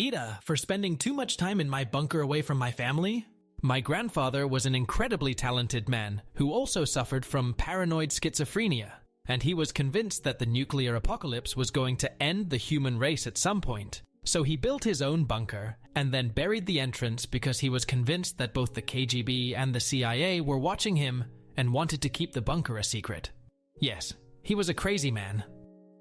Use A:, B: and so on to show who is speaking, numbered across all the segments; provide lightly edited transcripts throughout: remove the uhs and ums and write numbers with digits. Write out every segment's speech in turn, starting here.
A: AITA for spending too much time in my bunker away from my family. My grandfather was an incredibly talented man who also suffered from paranoid schizophrenia, and he was convinced that the nuclear apocalypse was going to end the human race at some point. So he built his own bunker and then buried the entrance because he was convinced that both the KGB and the CIA were watching him and wanted to keep the bunker a secret. Yes, he was a crazy man.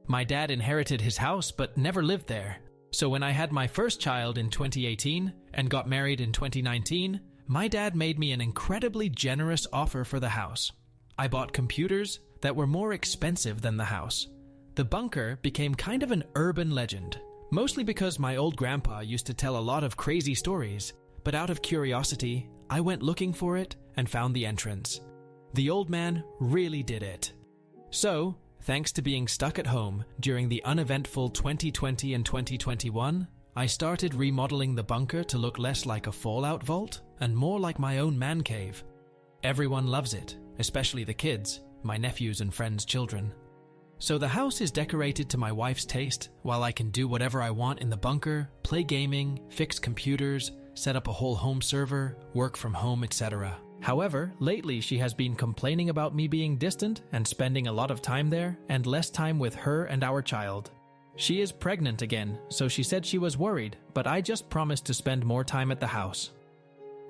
A: My dad inherited his house but never lived there. So when I had my first child in 2018 and got married in 2019, my dad made me an incredibly generous offer for the house. I bought computers that were more expensive than the house. The bunker became kind of an urban legend, mostly because my old grandpa used to tell a lot of crazy stories, but out of curiosity, I went looking for it and found the entrance. The old man really did it. So, thanks to being stuck at home during the uneventful 2020 and 2021, I started remodeling the bunker to look less like a fallout vault and more like my own man cave. Everyone loves it, especially the kids, my nephews and friends' children. So the house is decorated to my wife's taste, while I can do whatever I want in the bunker, play gaming, fix computers, set up a whole home server, work from home, etc. However, lately she has been complaining about me being distant and spending a lot of time there and less time with her and our child. She is pregnant again, so she said she was worried, but I just promised to spend more time at the house.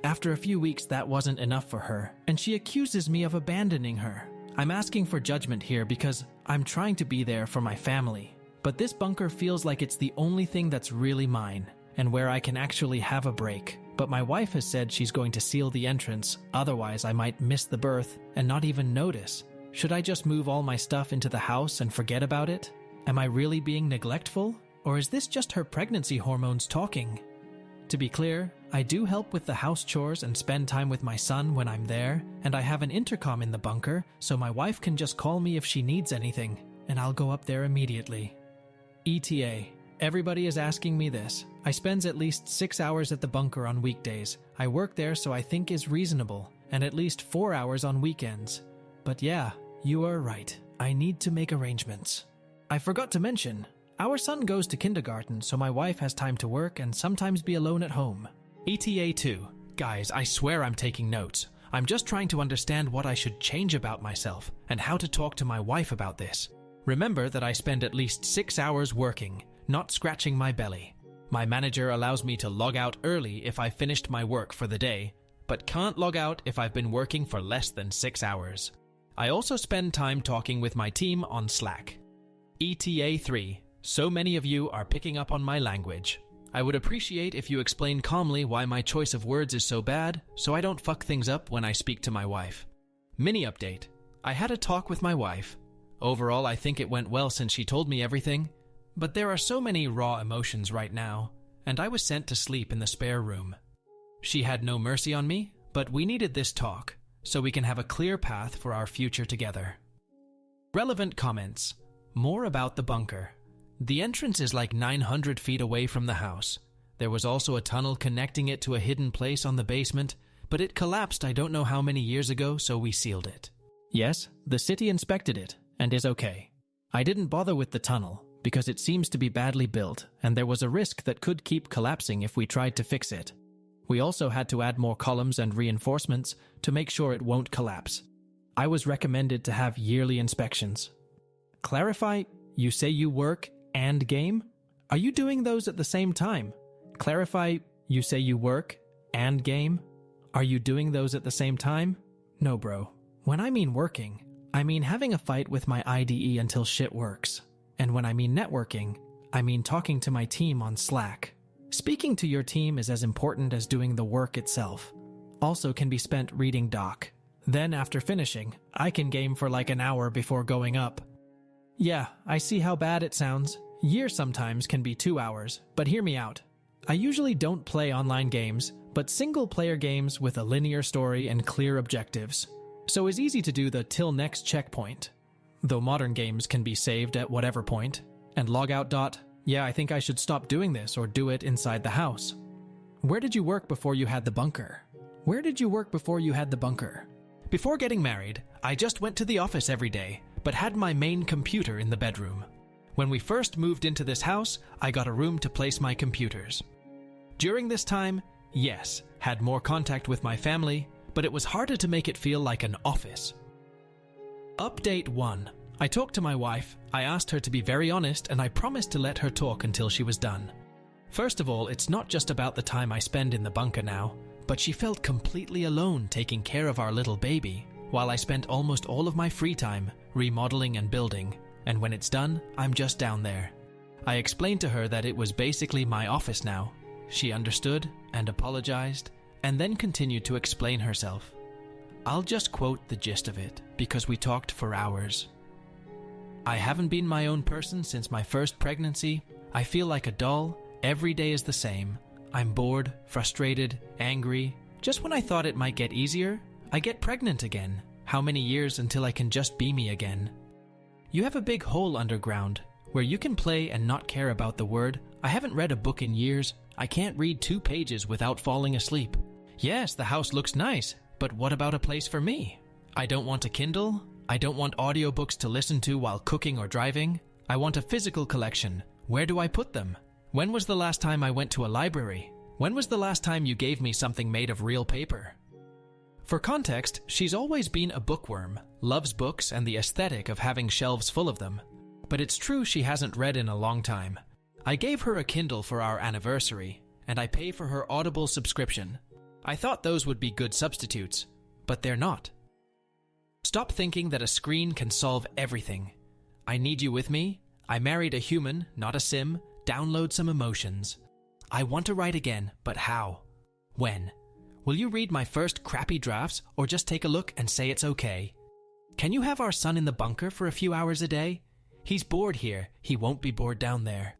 A: After a few weeks, that wasn't enough for her, and she accuses me of abandoning her. I'm asking for judgment here because I'm trying to be there for my family, but this bunker feels like it's the only thing that's really mine, and where I can actually have a break. But my wife has said she's going to seal the entrance, otherwise I might miss the birth and not even notice. Should I just move all my stuff into the house and forget about it? Am I really being neglectful? Or is this just her pregnancy hormones talking? To be clear, I do help with the house chores and spend time with my son when I'm there, and I have an intercom in the bunker, so my wife can just call me if she needs anything, and I'll go up there immediately. ETA. Everybody is asking me this. I spend at least 6 hours at the bunker on weekdays. I work there, so I think is reasonable, and at least 4 hours on weekends. But yeah, you are right. I need to make arrangements. I forgot to mention, our son goes to kindergarten, so my wife has time to work and sometimes be alone at home. ETA 2. Guys, I swear I'm taking notes. I'm just trying to understand what I should change about myself and how to talk to my wife about this. Remember that I spend at least 6 hours working, not scratching my belly. My manager allows me to log out early if I finished my work for the day, but can't log out if I've been working for less than 6 hours. I also spend time talking with my team on Slack. ETA 3. So many of you are picking up on my language. I would appreciate if you explain calmly why my choice of words is so bad, so I don't fuck things up when I speak to my wife. Mini update. I had a talk with my wife. Overall, I think it went well since she told me everything, but there are so many raw emotions right now, and I was sent to sleep in the spare room. She had no mercy on me, but we needed this talk, so we can have a clear path for our future together. Relevant comments. More about the bunker. The entrance is like 900 feet away from the house. There was also a tunnel connecting it to a hidden place on the basement, but it collapsed I don't know how many years ago, so we sealed it. Yes, the city inspected it, and is okay. I didn't bother with the tunnel, because it seems to be badly built, and there was a risk that could keep collapsing if we tried to fix it. We also had to add more columns and reinforcements to make sure it won't collapse. I was recommended to have yearly inspections. Clarify, you say you work and game? Are you doing those at the same time? Clarify, you say you work and game? Are you doing those at the same time? No, bro. When I mean working, I mean having a fight with my IDE until shit works. And when I mean networking, I mean talking to my team on Slack. Speaking to your team is as important as doing the work itself. Also can be spent reading doc. Then after finishing, I can game for like an hour before going up. Yeah, I see how bad it sounds. Year sometimes can be 2 hours, but hear me out. I usually don't play online games, but single-player games with a linear story and clear objectives. So it's easy to do the till next checkpoint. Though modern games can be saved at whatever point. And logout. Yeah, I think I should stop doing this or do it inside the house. Where did you work before you had the bunker? Where did you work before you had the bunker? Before getting married, I just went to the office every day, but had my main computer in the bedroom. When we first moved into this house, I got a room to place my computers. During this time, yes, had more contact with my family, but it was harder to make it feel like an office. Update 1. I talked to my wife, I asked her to be very honest, and I promised to let her talk until she was done. First of all, it's not just about the time I spend in the bunker now, but she felt completely alone taking care of our little baby, while I spent almost all of my free time remodeling and building, and when it's done, I'm just down there. I explained to her that it was basically my office now. She understood and apologized, and then continued to explain herself. I'll just quote the gist of it, because we talked for hours. I haven't been my own person since my first pregnancy. I feel like a doll. Every day is the same. I'm bored, frustrated, angry. Just when I thought it might get easier, I get pregnant again. How many years until I can just be me again? You have a big hole underground, where you can play and not care about the word. I haven't read a book in years. I can't read 2 pages without falling asleep. Yes, the house looks nice, but what about a place for me? I don't want a Kindle. I don't want audiobooks to listen to while cooking or driving. I want a physical collection. Where do I put them? When was the last time I went to a library? When was the last time you gave me something made of real paper? For context, she's always been a bookworm, loves books and the aesthetic of having shelves full of them. But it's true she hasn't read in a long time. I gave her a Kindle for our anniversary, and I pay for her Audible subscription. I thought those would be good substitutes, but they're not. Stop thinking that a screen can solve everything. I need you with me. I married a human, not a sim. Download some emotions. I want to write again, but how? When? Will you read my first crappy drafts or just take a look and say it's okay? Can you have our son in the bunker for a few hours a day? He's bored here. He won't be bored down there.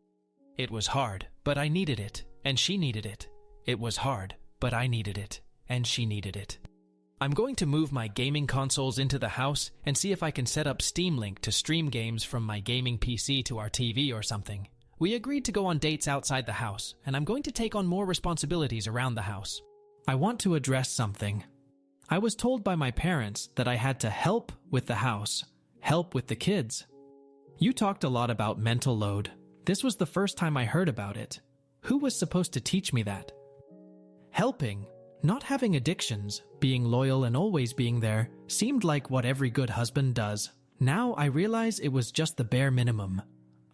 A: It was hard, but I needed it, and she needed it. It was hard, but I needed it, and she needed it. I'm going to move my gaming consoles into the house and see if I can set up Steam Link to stream games from my gaming PC to our TV or something. We agreed to go on dates outside the house, and I'm going to take on more responsibilities around the house. I want to address something. I was told by my parents that I had to help with the house, help with the kids. You talked a lot about mental load. This was the first time I heard about it. Who was supposed to teach me that? Helping, not having addictions, being loyal and always being there, seemed like what every good husband does. Now I realize it was just the bare minimum.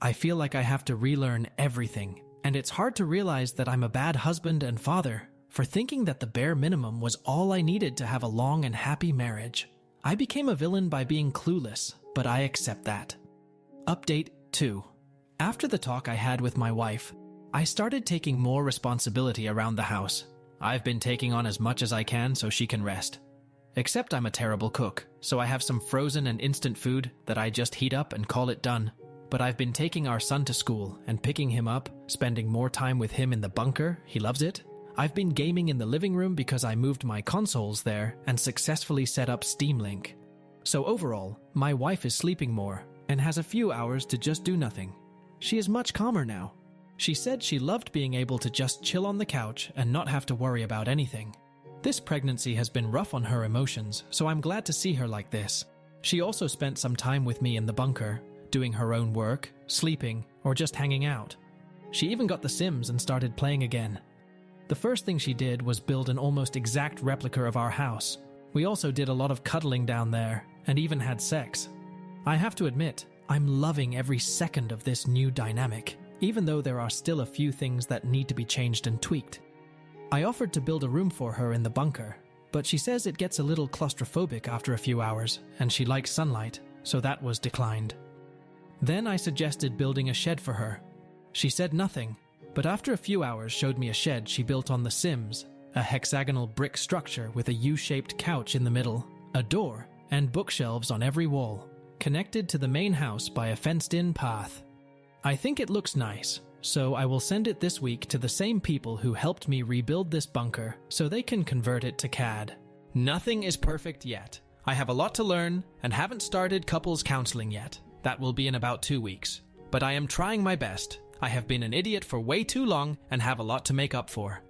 A: I feel like I have to relearn everything, and it's hard to realize that I'm a bad husband and father for thinking that the bare minimum was all I needed to have a long and happy marriage. I became a villain by being clueless, but I accept that. Update 2. After the talk I had with my wife, I started taking more responsibility around the house. I've been taking on as much as I can so she can rest. Except I'm a terrible cook, so I have some frozen and instant food that I just heat up and call it done. But I've been taking our son to school and picking him up, spending more time with him in the bunker. He loves it. I've been gaming in the living room because I moved my consoles there and successfully set up Steam Link. So overall, my wife is sleeping more and has a few hours to just do nothing. She is much calmer now. She said she loved being able to just chill on the couch and not have to worry about anything. This pregnancy has been rough on her emotions, so I'm glad to see her like this. She also spent some time with me in the bunker, doing her own work, sleeping, or just hanging out. She even got The Sims and started playing again. The first thing she did was build an almost exact replica of our house. We also did a lot of cuddling down there, and even had sex. I have to admit, I'm loving every second of this new dynamic, even though there are still a few things that need to be changed and tweaked. I offered to build a room for her in the bunker, but she says it gets a little claustrophobic after a few hours, and she likes sunlight, so that was declined. Then I suggested building a shed for her. She said nothing, but after a few hours showed me a shed she built on The Sims, a hexagonal brick structure with a U-shaped couch in the middle, a door, and bookshelves on every wall, connected to the main house by a fenced-in path. I think it looks nice, so I will send it this week to the same people who helped me rebuild this bunker so they can convert it to CAD. Nothing is perfect yet. I have a lot to learn and haven't started couples counseling yet. That will be in about 2 weeks. But I am trying my best. I have been an idiot for way too long and have a lot to make up for.